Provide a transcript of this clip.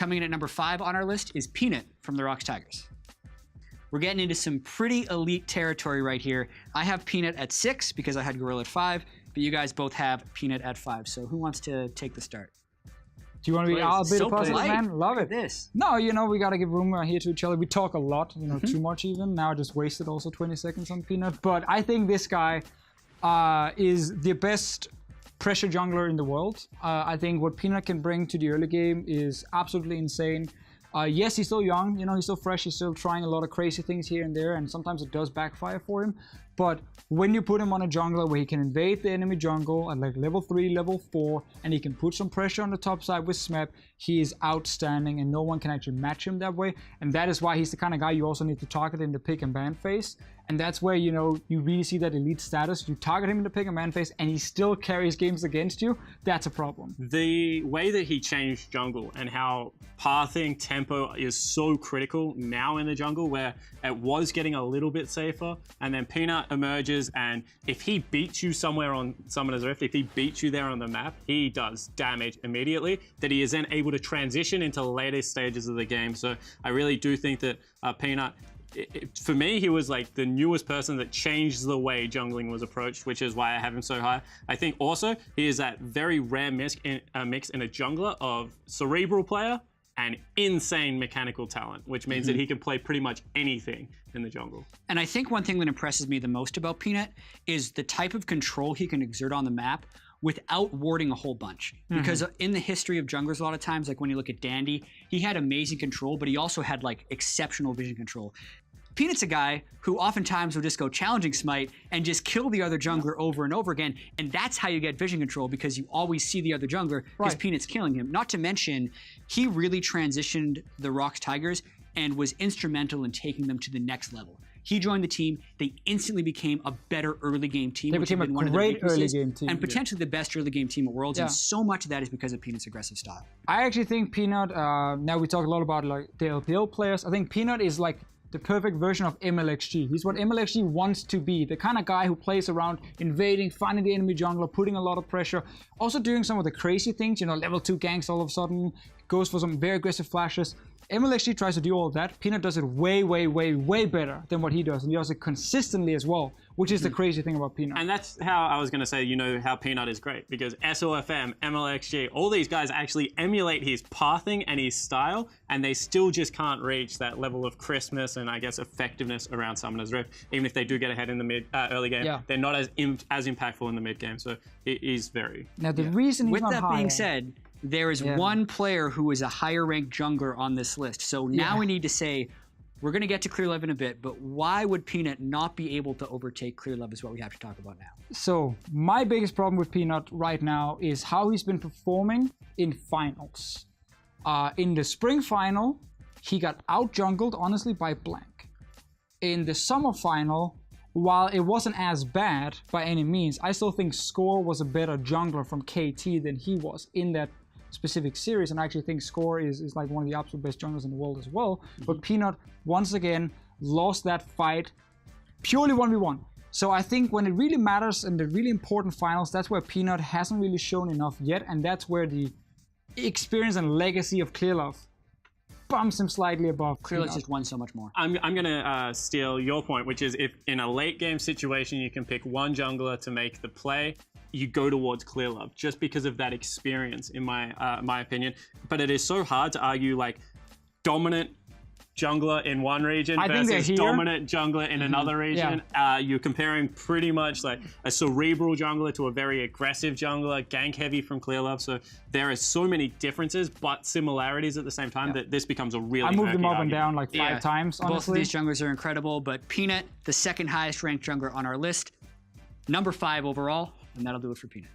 Coming in at number 5 on our list is Peanut from the Rocks Tigers. We're getting into some pretty elite territory right here. I have Peanut at 6 because I had Gorilla at 5, but you guys both have Peanut at 5. So who wants to take the start? Do you want to be a bit of positive, man? Love it. This. No, you know, we got to give room here to each other. We talk a lot, you know, too much even. Now I just wasted also 20 seconds on Peanut. But I think this guy is the best pressure jungler in the world. I think what Peanut can bring to the early game is absolutely insane. Yes, he's still young, you know, he's still fresh, he's still trying a lot of crazy things here and there, and sometimes it does backfire for him. But when you put him on a jungler where he can invade the enemy jungle at like level 3, level 4, and he can put some pressure on the top side with Smep, he is outstanding and no one can actually match him that way. And that is why he's the kind of guy you also need to target in the pick and ban phase. And that's where, you know, you really see that elite status. You target him in the pick and ban phase and he still carries games against you. That's a problem. The way that he changed jungle and how pathing tempo is so critical now in the jungle, where it was getting a little bit safer, and then Peanut emerges, and if he beats you somewhere on Summoner's Rift, if he beats you there on the map, he does damage immediately that he is then able to transition into later stages of the game. So I really do think that Peanut, for me, he was like the newest person that changed the way jungling was approached, which is why I have him so high. I think also he is that very rare mix in a jungler of cerebral player and insane mechanical talent, which means that he can play pretty much anything in the jungle. And I think one thing that impresses me the most about Peanut is the type of control he can exert on the map without warding a whole bunch. Because in the history of junglers, a lot of times, like when you look at Dandy, he had amazing control, but he also had like exceptional vision control. Peanut's a guy who oftentimes will just go challenging smite and just kill the other jungler over and over again, and that's how you get vision control, because you always see the other jungler because Peanut's killing him. Not to mention, he really transitioned the Rocks Tigers and was instrumental in taking them to the next level. He joined the team, they instantly became a better early game team. They became a great early game team. And potentially the best early game team at Worlds, and so much of that is because of Peanut's aggressive style. I actually think Peanut, now we talk a lot about like the LPL players, I think Peanut is like the perfect version of MLXG. He's what MLXG wants to be, the kind of guy who plays around, invading, finding the enemy jungler, putting a lot of pressure, also doing some of the crazy things, you know, level 2 ganks all of a sudden, goes for some very aggressive flashes. MLXG tries to do all of that. Peanut does it way, way, way, way better than what he does, and he does it consistently as well, which is the crazy thing about Peanut. And that's how I was going to say, you know, how Peanut is great, because SOFM, MLXG, all these guys actually emulate his pathing and his style, and they still just can't reach that level of crispness and I guess effectiveness around Summoner's Rift. Even if they do get ahead in the early game, they're not as impactful in the mid game. So it is very. Now the reason he's with not that higher, being said, there is one player who is a higher ranked jungler on this list. So now we need to say, we're going to get to Clearlove in a bit, but why would Peanut not be able to overtake Clearlove is what we have to talk about now. So my biggest problem with Peanut right now is how he's been performing in finals. In the spring final, he got out jungled, honestly, by Blank. In the summer final, while it wasn't as bad by any means, I still think Score was a better jungler from KT than he was in that specific series, and I actually think Score is like one of the absolute best junglers in the world as well. But Peanut, once again, lost that fight purely 1v1. So I think when it really matters in the really important finals, that's where Peanut hasn't really shown enough yet, and that's where the experience and legacy of Clearlove bumps him slightly above. Clearlove's just won so much more. I'm going to steal your point, which is if in a late game situation you can pick one jungler to make the play, you go towards Clearlove just because of that experience, in my opinion. But it is so hard to argue like dominant jungler in one region versus dominant jungler in another region. You're comparing pretty much like a cerebral jungler to a very aggressive jungler, gank heavy from Clearlove. So there are so many differences but similarities at the same time that this becomes a really I moved them up argument. and down like 5 times, honestly. Both of these junglers are incredible, but Peanut, the second highest ranked jungler on our list, number 5 overall, and that'll do it for Peanut.